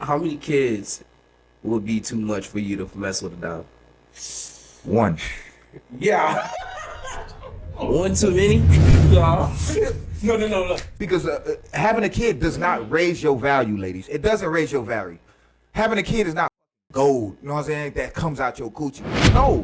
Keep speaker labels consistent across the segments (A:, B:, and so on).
A: how many kids would be too much for you to mess with a dom?
B: One.
C: Yeah.
A: One too many?
C: No. No.
B: Because having a kid does not raise your value, ladies. It doesn't raise your value. Having a kid is not gold, you know what I'm saying, that comes out your coochie. No.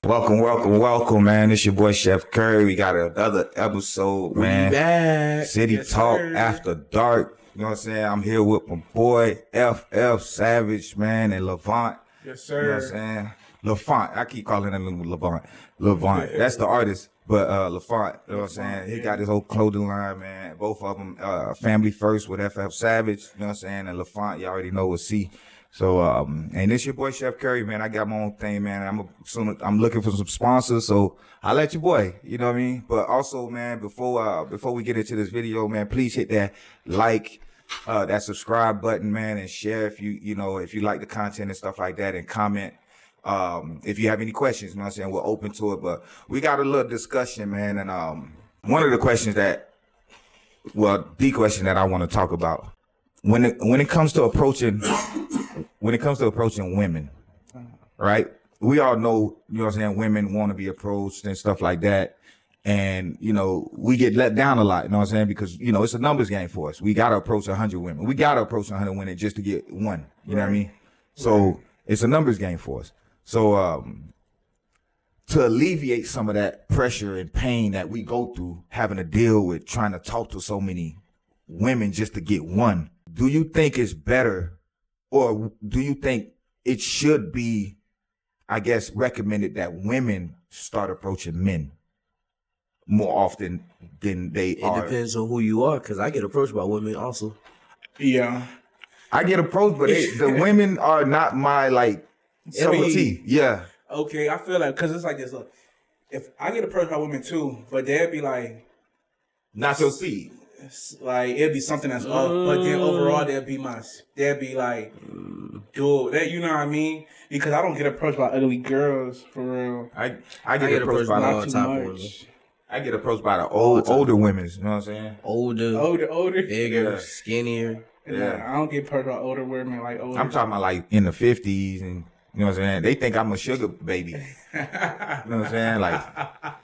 B: Welcome, man. It's your boy Chef Curry. We got another episode, man.
A: Back.
B: City
C: Yes,
B: Talk
C: sir.
B: After Dark. You know what I'm saying? I'm here with my boy FF Savage, man, and Levant.
C: Yes,
B: You know what I'm
C: sir.
B: saying? Levant. I keep calling him Levant. Levant. That's the artist. But Levant, you know what I'm saying? He got his whole clothing line, man. Both of them, Family First with FF Savage, you know what I'm saying? And Levant, you already know with C. So, and it's your boy Chef Curry, man. I got my own thing, man. I'm looking for some sponsors, so I'll let your boy, you know what I mean? But also, man, before we get into this video, man, please hit that like, that subscribe button, man, and share if you like the content and stuff like that, and comment. If you have any questions, you know what I'm saying, we're open to it. But we got a little discussion, man, and one of the questions the question that I want to talk about when it comes to approaching women, right? We all know, you know what I'm saying, women want to be approached and stuff like that. And, you know, we get let down a lot, you know what I'm saying? Because, you know, it's a numbers game for us. We got to approach 100 women. We got to approach 100 women just to get one, you know what I mean? So it's a numbers game for us. So, to alleviate some of that pressure and pain that we go through having to deal with trying to talk to so many women just to get one, do you think it's better, or do you think it should be, I guess, recommended that women start approaching men more often than they are?
A: It depends on who you are, because I get approached by women also.
C: Yeah.
B: I get approached, but the women are not my, like, cup of tea. Yeah.
C: Okay, I feel like, because it's like this, look, if I get approached by women too, but they'd be like,
B: Not your speed.
C: like, it'd be something that's off, but then overall, they'd be like, dude, that, you know what I mean? Because I don't get approached by ugly girls, for real.
B: I get approached by
A: all
C: Not too
A: type of women.
C: much.
B: I get approached by the older women, you know what I'm saying?
C: Older.
A: Bigger,
B: Yeah.
A: skinnier.
C: Yeah, I don't get approached by older women, like older.
B: I'm talking about like in the 50s, and you know what I'm saying? They think I'm a sugar baby. You know what I'm saying? Like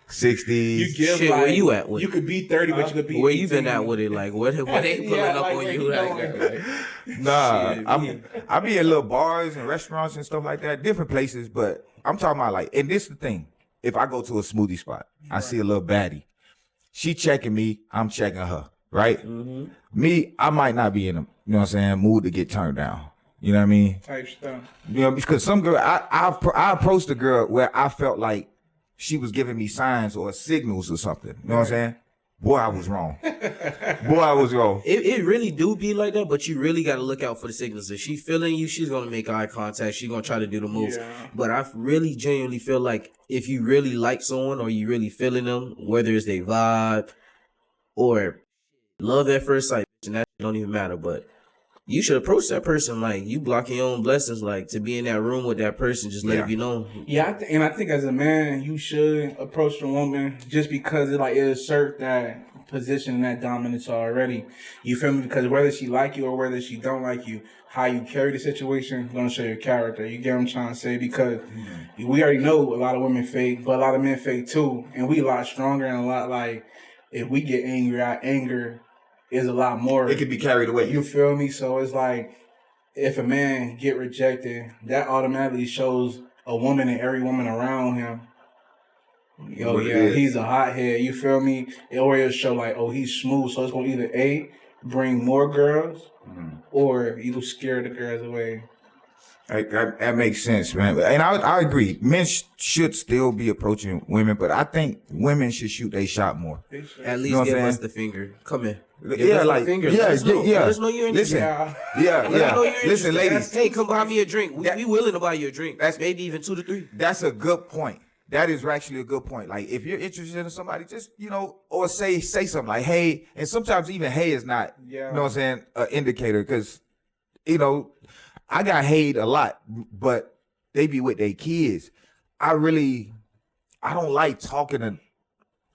B: 60s.
C: You give
A: Shit,
C: like,
A: where you at with
C: you
A: it?
C: could be 30, but you could be
A: Where you been
C: 18.
A: at with it? Like, what they pulling
C: Yeah,
A: up
C: like,
A: on
C: where
A: you?
C: you
A: Like,
C: going?
B: Nah,
A: Shit,
B: I be in little bars and restaurants and stuff like that, different places. But I'm talking about like, and this is the thing. If I go to a smoothie spot, I see a little baddie. She checking me, I'm checking her, right?
A: Mm-hmm.
B: Me, I might not be in a, you know what I'm saying, mood to get turned down. You know what I mean?
C: Type stuff.
B: You know, because some girl, I approached a girl where I felt like she was giving me signs or signals or something. You know what I'm saying? Boy, I was wrong. Boy, I was wrong.
A: It really do be like that, but you really got to look out for the signals. If she feeling you, she's going to make eye contact. She's going to try to do the moves.
C: Yeah.
A: But I really genuinely feel like if you really like someone or you really feeling them, whether it's their vibe or love at first sight, and that don't even matter, but you should approach that person like you blocking your own blessings, like to be in that room with that person, just let it be known.
C: Yeah, and I think as a man, you should approach a woman just because it asserts that position and that dominance already. You feel me? Because whether she like you or whether she don't like you, how you carry the situation gonna show your character. You get what I'm trying to say? Because we already know a lot of women fake, but a lot of men fake too, and we a lot stronger and a lot like if we get angry, our anger is a lot more.
B: It could be carried away.
C: You feel me? So it's like if a man get rejected, that automatically shows a woman and every woman around him. Yo, yeah, he's a hothead. You feel me? Or it'll show like, oh, he's smooth. So it's gonna either bring more girls, or you scare the girls away.
B: That makes sense, man. And I agree. Men should still be approaching women, but I think women should shoot their shot more.
A: At least
B: You know what
A: give
B: I'm
A: us
B: saying?
A: the finger. Come here. Give
B: Yeah,
A: us the
B: like,
A: finger.
B: yeah,
A: Let us know.
B: yeah.
A: Let us know you're
B: Listen,
A: interested.
B: yeah.
A: Let us know you're
B: Listen,
A: interested.
B: ladies.
A: Hey, come buy me a drink.
B: That-
A: We willing to buy you a drink.
B: That's-
A: Maybe even 2 to 3.
B: That's a good point. That is actually a good point. Like, if you're interested in somebody, just, you know, or say something like, hey, and sometimes even hey is not, you know what I'm saying, an indicator, because, you know, I got hayed a lot, but they be with their kids. I don't like talking to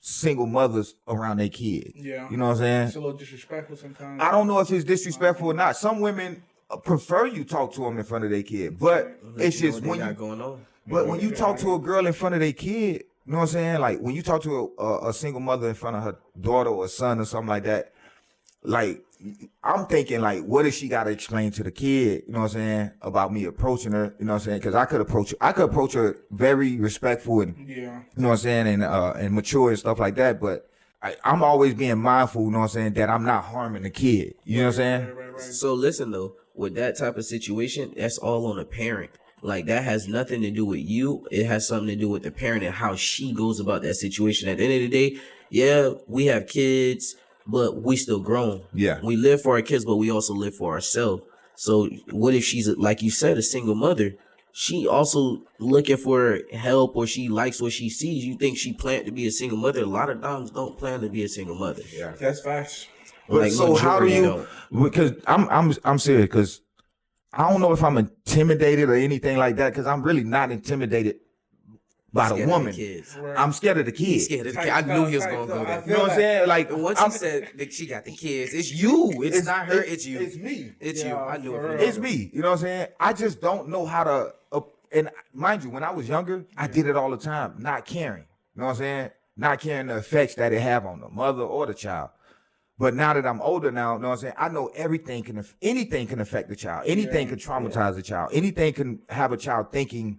B: single mothers around their kids.
C: Yeah.
B: You know what I'm saying?
C: It's a little disrespectful sometimes.
B: I don't know if it's disrespectful or not. Some women prefer you talk to them in front of their kid, but it's just when you
A: going on.
B: But when you talk to a girl in front of their kid, you know what I'm saying? Like when you talk to a single mother in front of her daughter or son or something like that, like I'm thinking like, what does she got to explain to the kid? You know what I'm saying? About me approaching her, you know what I'm saying? Because I could approach her very respectful and you know what I'm saying, and mature and stuff like that. But I'm always being mindful, you know what I'm saying, that I'm not harming the kid. You know what I'm saying?
C: Right.
A: So listen though, with that type of situation, that's all on the parent. Like that has nothing to do with you. It has something to do with the parent and how she goes about that situation. At the end of the day, yeah, we have kids, but we still grown.
B: Yeah.
A: We live for our kids, but we also live for ourselves. So what if she's, like you said, a single mother? She also looking for help, or she likes what she sees. You think she planned to be a single mother? A lot of times don't plan to be a single mother.
B: Yeah.
C: That's facts.
B: But
A: Like,
B: so how do
A: majority
B: you? Because I'm serious. Because I don't know if I'm intimidated or anything like that. Because I'm really not intimidated by the
A: Scared of
B: woman.
A: kids.
B: I'm scared of the
A: He's
B: kids.
A: scared of the kid. I knew he was gonna go there.
B: You know what I'm saying? Like
A: And once
B: I'm,
A: he said that she got the kids, it's you. It's not her. It's you.
B: It's me.
A: It's you.
C: Yeah,
A: I knew
C: for
A: it.
C: real.
B: It's me. You know what I'm saying? I just don't know how to. And mind you, when I was younger, I did it all the time, not caring. You know what I'm saying? Not caring the effects that it have on the mother or the child. But now that I'm older now, you know what I'm saying? I know anything can affect the child. Anything can traumatize the child. Anything can have a child thinking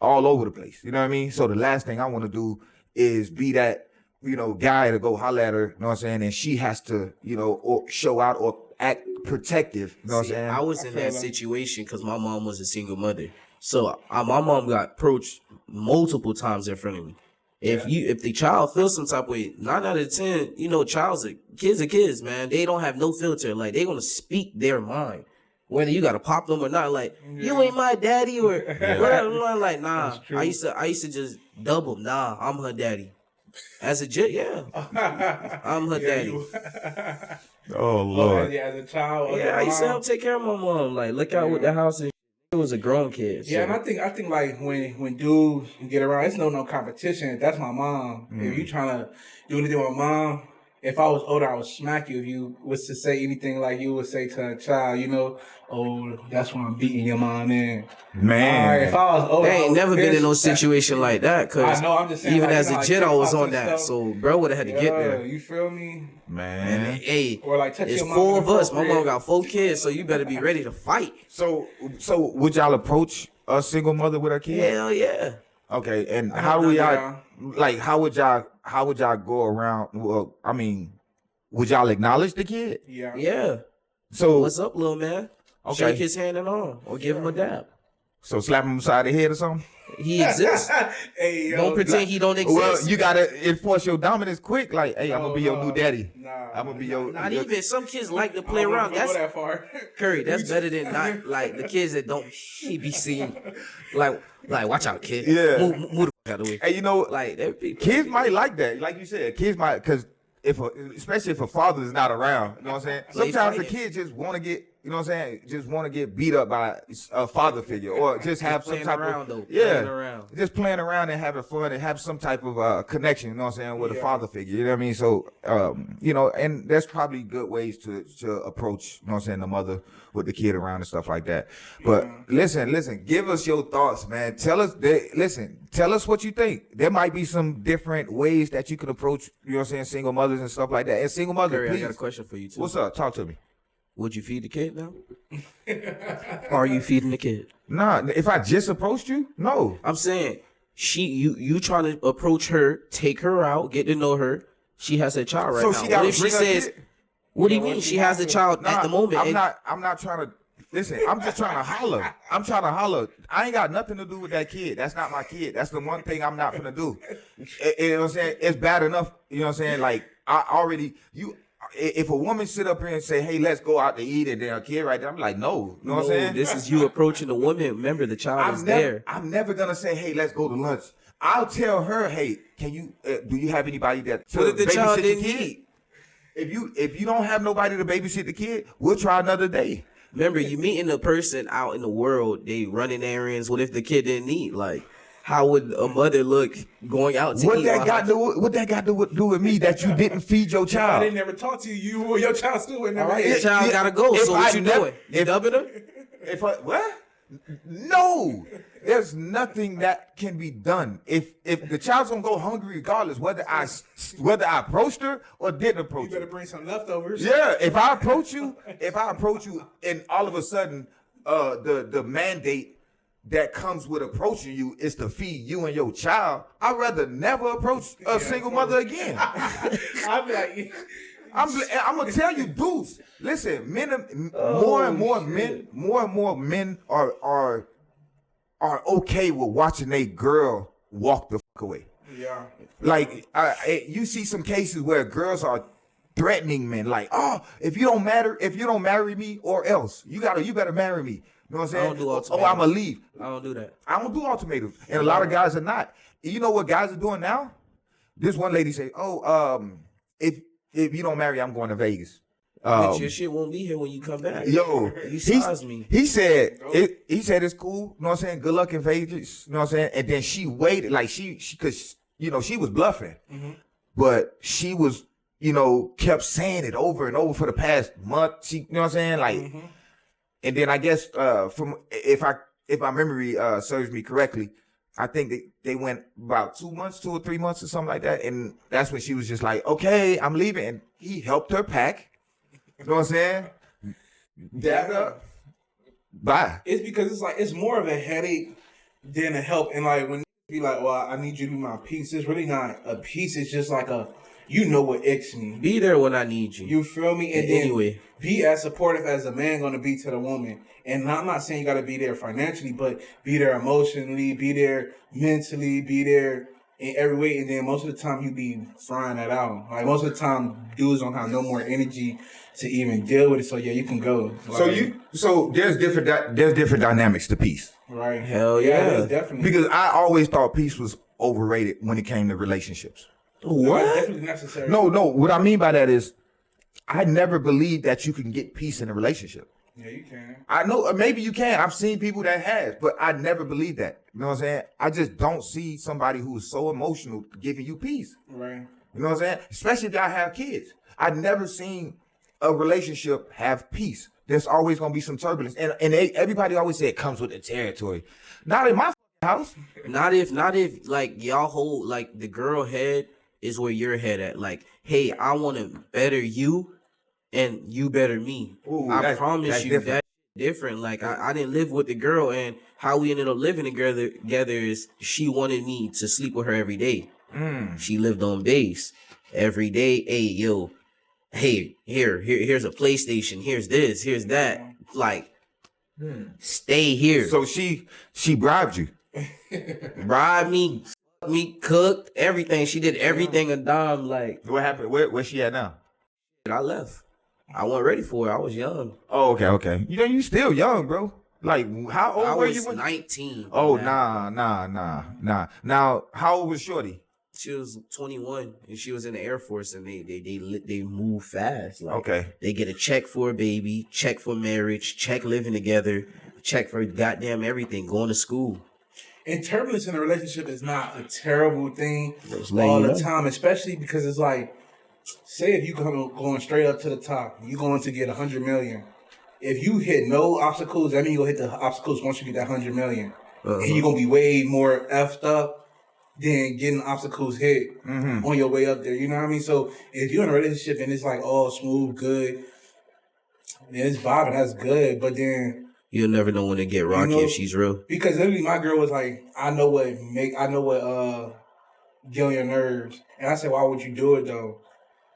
B: all over the place. You know what I mean? So the last thing I want to do is be that, you know, guy to go holler at her, you know what I'm saying? And she has to, you know, or show out or act protective. You know what I'm
A: See,
B: saying?
A: I was in that situation because my mom was a single mother. So my mom got approached multiple times in front of me. If the child feels some type of way, 9 out of 10, you know, kids are kids, man. They don't have no filter. Like they gonna speak their mind, whether you gotta pop them or not. Like you ain't my daddy or whatever. I'm like nah. I used to just double. Nah, I'm her daddy. As a jet, yeah, I'm her daddy.
B: Oh Lord.
C: Yeah, as a child.
A: Yeah, I used to help take care of my mom. Like look out with the house and. It was a grown kid. So.
C: Yeah, and I think like when dudes get around, it's no competition. That's my mom. If you trying to do anything with mom, if I was older, I would smack you. If you was to say anything like you would say to a child, you know, oh, that's when I'm beating your mom in.
B: Man.
C: If I was older,
A: I ain't never been in no situation like that. Cause
C: I know, I'm just saying,
A: even
C: like,
A: as
C: you know,
A: a
C: like
A: Jedi, I was
C: TikTok
A: on
C: and
A: that.
C: stuff.
A: So bro would have had to get there.
C: You feel me?
B: Man.
A: And hey,
C: Or like touch
A: it's
C: your mom
A: 4 of us. My
C: inappropriate.
A: mom got 4 kids, so you better be ready to fight.
B: So would y'all approach a single mother with her kid?
A: Hell yeah.
B: Okay, and
C: I
B: how
C: know
B: would y'all
C: y'all.
B: like? How would y'all go around? Well, I mean, would y'all acknowledge the kid?
C: Yeah.
A: Yeah.
B: So
A: What's up, little man?
B: Okay.
A: Shake his hand and arm, or give him a dab.
B: so slap him upside the head or something.
A: He exists.
C: Hey, yo,
A: Don't pretend he don't exist.
B: Well, you gotta enforce your dominance quick. Like, hey, I'm gonna be your new daddy.
C: Nah,
B: I'm gonna be your.
A: Not even. Some kids like to
C: I
A: play
C: don't
A: around.
C: go
A: That's
C: that far.
A: Curry. That's better than not like the kids that don't be seen. Like watch out, kid.
B: Yeah.
A: Move the f- out of the way.
B: Hey, you know,
A: Like that people.
B: kids might like that. Like you said, kids might because especially if a father is not around. You know what I'm saying?
A: Play
B: Sometimes the
A: fighting.
B: kids just want to get. You know what I'm saying? Just want to get beat up by a father figure, or just have some
A: playing
B: type
A: around,
B: of
A: though.
B: yeah,
A: Playing around.
B: just playing around and having fun and have some type of connection. You know what I'm saying with a father figure. You know what I mean? So you know, and there's probably good ways to approach. You know what I'm saying? The mother with the kid around and stuff like that. But listen, give us your thoughts, man. Tell us what you think. There might be some different ways that you can approach. You know what I'm saying? Single mothers and stuff like that. And single mother,
A: Curry, I
B: please.
A: got a question for you too.
B: What's up? Talk to me.
A: Would you feed the kid now? Are you feeding the kid?
B: Nah, if I just approached you, no.
A: I'm saying you trying to approach her, take her out, get to know her. She has a child right
B: So
A: now.
B: she
A: What
B: got
A: if she says, "What do you mean she has a child at the moment?"
B: I'm
A: and-
B: not trying to listen. I'm just trying to holler. I ain't got nothing to do with that kid. That's not my kid. That's the one thing I'm not gonna do. You know what I'm saying? It's bad enough. You know what I'm saying? Like I already If a woman sit up here and say, "Hey, let's go out to eat," and then a kid right there, I'm like, no. You know what I'm saying?
A: This is you approaching the woman. Remember, the child is there.
B: I'm never gonna say, "Hey, let's go to lunch." I'll tell her, "Hey, can you? Do you have anybody that
A: What if the
B: babysit
A: child
B: the
A: didn't
B: kid?"
A: eat?
B: If you don't have nobody to babysit the kid, we'll try another day.
A: Remember, you meeting a person out in the world. They running errands. What if the kid didn't eat? Like, How would a mother look going out to
B: What
A: eat?
B: that got to do with me that you didn't feed your
C: I
B: child?
C: didn't never talk to you. You or your child still would never.
A: Your child gotta go.
B: If
A: So what you doing? You
B: if-
A: dubbing her?
B: What? No, there's nothing that can be done. If the child's gonna go hungry regardless, whether I approached her or didn't
C: You
B: approach
C: better
B: her.
C: bring some leftovers.
B: Yeah, if I approach you, and all of a sudden, the mandate that comes with approaching you is to feed you and your child, I'd rather never approach a single mother again.
C: I'd be like,
B: I'm gonna tell you, dudes. Listen, more and more men are okay with watching a girl walk the fuck away.
C: yeah.
B: Like you see some cases where girls are threatening men, like, oh, if you don't marry me, or else you better marry me. You know what I'm saying?
A: I don't do ultimatums.
B: Oh, I'ma leave.
A: I don't do that.
B: I don't do ultimatums, and a lot of guys are not. You know what guys are doing now? This one lady say, "Oh, if you don't marry, I'm going to Vegas."
A: Bitch, your shit won't be here when you come back.
B: Yo,
A: You size me.
B: He said it's cool. You know what I'm saying? Good luck in Vegas. You know what I'm saying? And then she waited, like she cause she was bluffing, but she was kept saying it over and over for the past month. She, you know what I'm saying? Like, and then I guess from if my memory serves me correctly, I think they went about 2 or 3 months or something like that, and that's when she was just like, okay, I'm leaving, and he helped her pack. You know what I'm saying? Dabbed up. Bye.
C: It's because it's like it's more of a headache than a help. And like when you be like, well, I need you to be my piece, it's really not a piece. It's just like what X means.
A: Be there when I need you.
C: You feel me? And then
A: Anyway.
C: be as supportive as a man gonna be to the woman. And I'm not saying you gotta be there financially, but be there emotionally, be there mentally, be there in every way. And then most of the time you be frying that out. Like most of the time dudes don't have no more energy to even deal with it. So yeah, you can go. Like,
B: So there's different dynamics to peace.
C: right?
A: Hell yeah.
C: there's definitely.
B: Because I always thought peace was overrated when it came to relationships.
A: What?
C: Definitely necessary.
B: No. What I mean by that is, I never believed that you can get peace in a relationship.
C: Yeah, you can.
B: I know maybe you can. I've seen people that have, but I never believed that. You know what I'm saying? I just don't see somebody who is so emotional giving you peace.
C: Right.
B: You know what I'm saying? Especially if y'all have kids. I've never seen a relationship have peace. There's always gonna be some turbulence, and everybody always say it comes with the territory. Not in my house.
A: Not if like y'all hold like the girl head is where your head at. Like, hey, I want to better you, and you better me.
B: Ooh,
A: I
B: that's
A: promise you
B: different.
A: that's different. Like I didn't live with the girl, and how we ended up living together is she wanted me to sleep with her every day. She lived on base every day. Hey, yo, hey, here's a PlayStation. Here's this. Here's that. Like, stay here.
B: So she bribed you.
A: Bribe me, cooked everything. She did everything a dime. Like,
B: What happened? Where's she at now?
A: I left. I wasn't ready for it. I was young.
B: Oh, okay. You still young, bro. Like, how old
A: I
B: were
A: was
B: you?
A: 19.
B: Oh,
A: man.
B: nah. Now, how old was Shorty?
A: She was 21 and she was in the Air Force, and they move fast. Like,
B: Okay.
A: They get a check for a baby, check for marriage, check living together, check for goddamn everything, going to school.
C: And turbulence in a relationship is not a terrible thing
A: Just
C: all
A: letting you
C: the
A: know.
C: time, especially because it's like, say if you going straight up to the top, you going to get 100 million. If you hit no obstacles, that means you'll hit the obstacles once you get that 100 million. And you're going to be way more effed up than getting obstacles hit on your way up there. You know what I mean? So if you're in a relationship and it's like, oh, smooth, good, then it's vibing, that's good. But then
A: You'll never know when to get rocky if she's real.
C: because literally my girl was like, I know what get on your nerves. And I said, why would you do it though?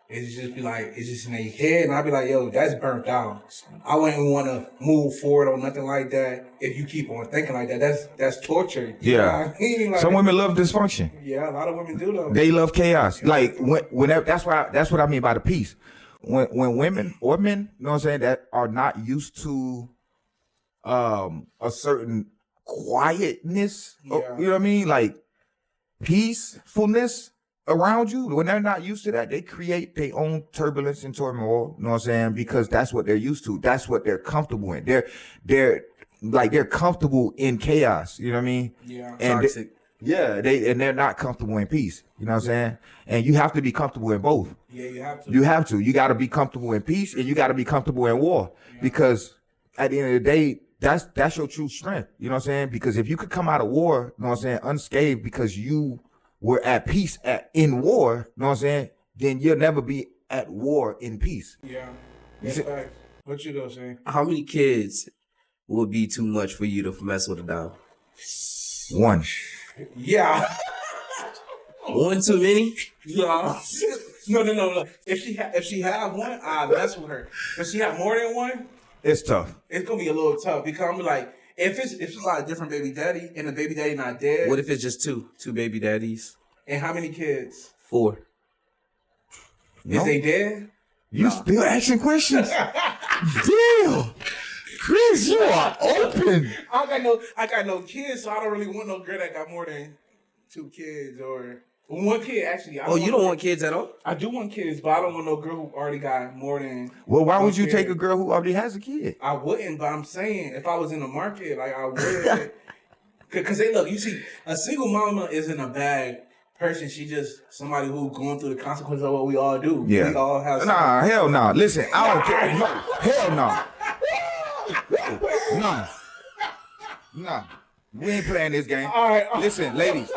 C: It's just be like, it's just in their head. And I'd be like, yo, that's burnt out. I wouldn't want to move forward or nothing like that if you keep on thinking like that. That's torture. You know what I mean? Like,
B: Some women love dysfunction.
C: yeah, a lot of women do though.
B: They love chaos. Like whenever that's what I mean by the peace. When women or men, you know what I'm saying, that are not used to a certain quietness,
C: Yeah.
B: you know what I mean, like peacefulness around you. When they're not used to that, they create their own turbulence and turmoil. You know what I'm saying? Because that's what they're used to. That's what they're comfortable in. They're comfortable in chaos. You know what I mean?
C: Yeah.
B: And
A: Toxic.
B: Yeah, they're not comfortable in peace. You know what I'm saying? And you have to be comfortable in both.
C: Yeah, you have to.
B: You have to. You got to be comfortable in peace, and you got to be comfortable in war. Because at the end of the day, that's your true strength. You know what I'm saying? Because if you could come out of war, you know what I'm saying, unscathed because you were at peace in war, you know what I'm saying, then you'll never be at war in peace.
C: Yeah. That's facts. What you gonna say?
A: How many kids would be too much for you to mess with a dog?
B: One.
C: Yeah.
A: One too many?
C: Yeah. No. If she have one, I mess with her. If she have more than one,
B: It's tough.
C: it's gonna be a little tough because I'm like, if it's like a different baby daddy and the baby daddy not dead,
A: What if it's just two baby daddies?
C: and how many kids?
A: 4.
C: Is they dead?
B: You still asking questions? Damn. Chris, you are open.
C: I got no kids, so I don't really want no girl that got more than 2 kids or one kid. Actually,
A: You don't want kids at all?
C: I do want kids, but I don't want no girl who already got more than.
B: Well, why
C: one
B: would you
C: kid.
B: take a girl who already has a kid?
C: I wouldn't, but I'm saying if I was in the market, like I would. Because they look, you see, a single mama isn't a bad person. She just somebody who going through the consequences of what we all do.
B: Yeah.
C: We all have.
B: Nah, hell no. Nah. Listen, I don't care. No, hell no. Nah. Nah. We ain't playing this game.
C: All right.
B: Listen, ladies.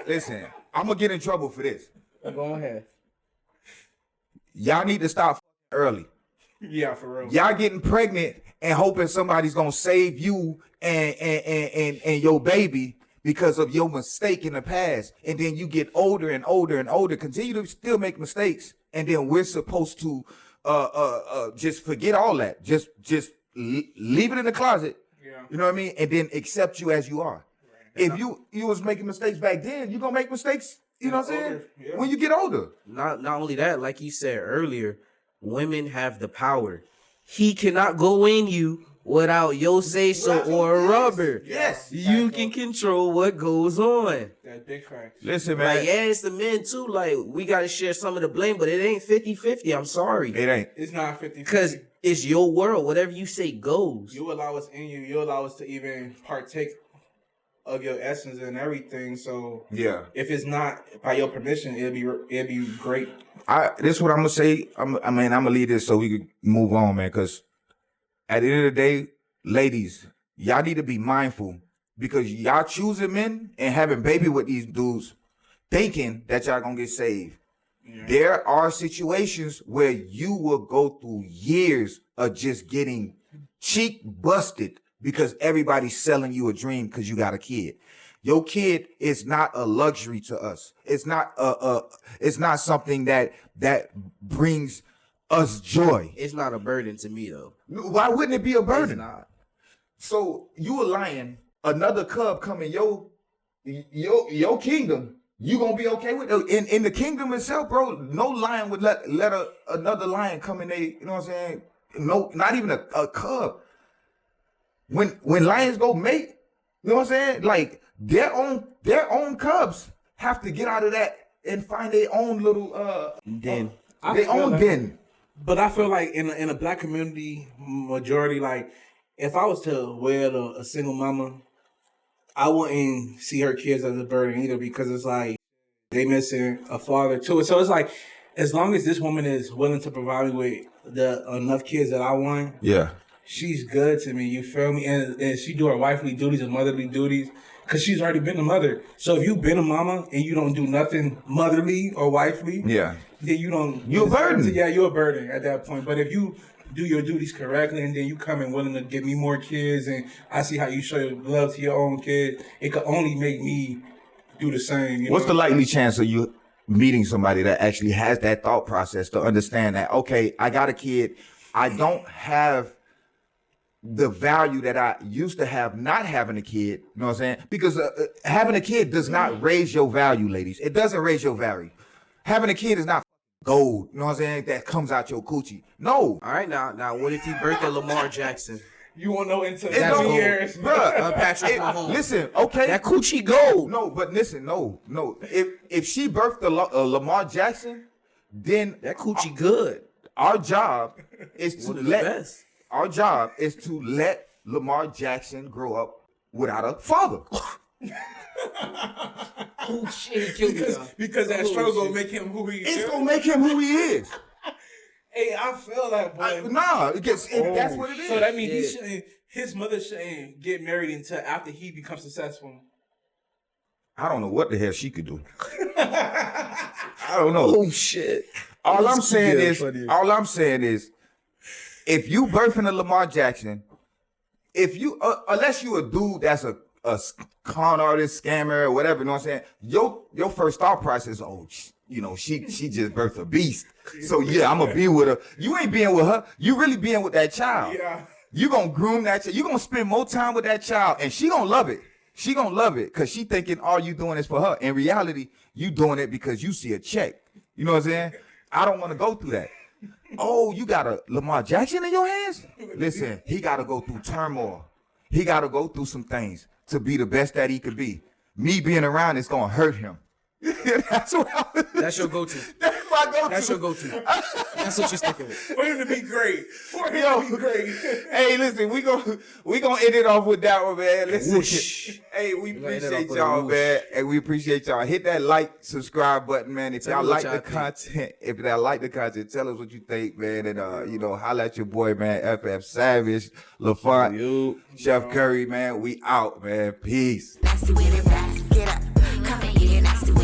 B: Listen, I'm gonna get in trouble for this.
C: Go ahead.
B: Y'all need to stop early.
C: Yeah, for real.
B: Y'all getting pregnant and hoping somebody's gonna save you and your baby because of your mistake in the past. And then you get older and older and older, continue to still make mistakes. And then we're supposed to just forget all that. Just leave it in the closet.
C: Yeah.
B: You know what I mean? And then accept you as you are. Right. If you was making mistakes back then, you're gonna make mistakes, you know what I'm saying?
C: Yeah.
B: When you get older.
A: Not only that, like you said earlier, women have the power. He cannot go in you without your say-so or a rubber.
B: Yes.
A: You can control what goes on.
C: That's big facts.
B: Listen, man.
A: Like, yeah, it's the men too. Like, we got to share some of the blame, but it ain't 50-50. I'm sorry.
B: It ain't.
C: It's not 50.
A: Because it's your world. Whatever you say goes.
C: You allow us in you. You allow us to even partake of your essence and everything. So
B: Yeah.
C: if it's not by your permission, it'd be great.
B: This is what I'm gonna say. I'm gonna leave this so we can move on, man. Because at the end of the day, ladies, y'all need to be mindful because y'all choosing men and having baby with these dudes, thinking that y'all gonna get saved. Yeah. There are situations where you will go through years of just getting cheek busted because everybody's selling you a dream because you got a kid. Your kid is not a luxury to us. It's not it's not something that brings us joy.
A: It's not a burden to me though.
B: Why wouldn't it be a burden?
A: It's not.
B: So you a lion, another cub come in your kingdom. You gonna be okay with it? In the kingdom itself, bro. No lion would let another lion come in. You know what I'm saying? No, not even a cub. When lions go mate, you know what I'm saying? Like their own cubs have to get out of that and find their own little
A: den.
B: Their own den.
C: But I feel like in a black community, majority, like if I was to wed a single mama, I wouldn't see her kids as a burden either because it's like they missing a father too. So it's like as long as this woman is willing to provide me with enough kids that I want,
B: Yeah.
C: she's good to me. You feel me? And she do her wifely duties and motherly duties because she's already been a mother. So if you've been a mama and you don't do nothing motherly or wifely,
B: Yeah.
C: then you don't.
B: You're a burden.
C: Yeah, you're a burden at that point. But if you do your duties correctly and then you come in willing to give me more kids and I see how you show your love to your own kid, it could only make me do the same. You
B: What's
C: know?
B: the likely chance of you meeting somebody that actually has that thought process to understand that, okay, I got a kid. I don't have the value that I used to have not having a kid. You know what I'm saying? Because having a kid does not raise your value, ladies. It doesn't raise your value. Having a kid is not gold. You know what I'm saying? That comes out your coochie. No.
A: All right, now what if you birthed a Lamar Jackson?
C: You won't know until
B: It
C: 7
B: don't-
C: years.
B: Bruh,
A: Patrick Mahomes.
B: listen, okay.
A: That coochie gold.
B: No, but listen, no. If she birthed a Lamar Jackson, then
A: That coochie good.
B: our job is to
A: One of the best.
B: Our job is to let Lamar Jackson grow up without a father.
A: Oh shit, he killed me.
C: Because that struggle gonna make him who he is.
B: It's gonna make him who he is.
C: Hey, I feel that, boy.
B: That's what it is.
C: So that means his mother shouldn't get married until after he becomes successful.
B: I don't know what the hell she could do. I don't know.
A: Oh shit.
B: All I'm saying is, if you birthing a Lamar Jackson, if you unless you a dude that's a con artist, scammer, or whatever, you know what I'm saying? Your first thought process, she just birthed a beast. So yeah, I'm gonna be with her. You ain't being with her. You really being with that child.
C: Yeah.
B: You gonna groom that child. You gonna spend more time with that child, and she gonna love it. She gonna love it because she thinking all you doing is for her. In reality, you doing it because you see a check. You know what I'm saying? I don't want to go through that. Oh, you got a Lamar Jackson in your hands? Listen, he got to go through turmoil. He got to go through some things to be the best that he could be. Me being around is gonna hurt him. That's
A: your go-to.
B: That's my go-to.
A: That's your go-to. That's what you're sticking with.
C: For him to be great.
B: Hey, listen, we gonna end it off with that one, man. Listen, hey, we appreciate y'all, man, and we appreciate y'all. Hit that like, subscribe button, man. If y'all like the content, tell us what you think, man, and holla at your boy, man, FF Savage, LaFont, Chef Curry, man. We out, man. Peace.
D: Nasty with it, get up, come and get nasty with it.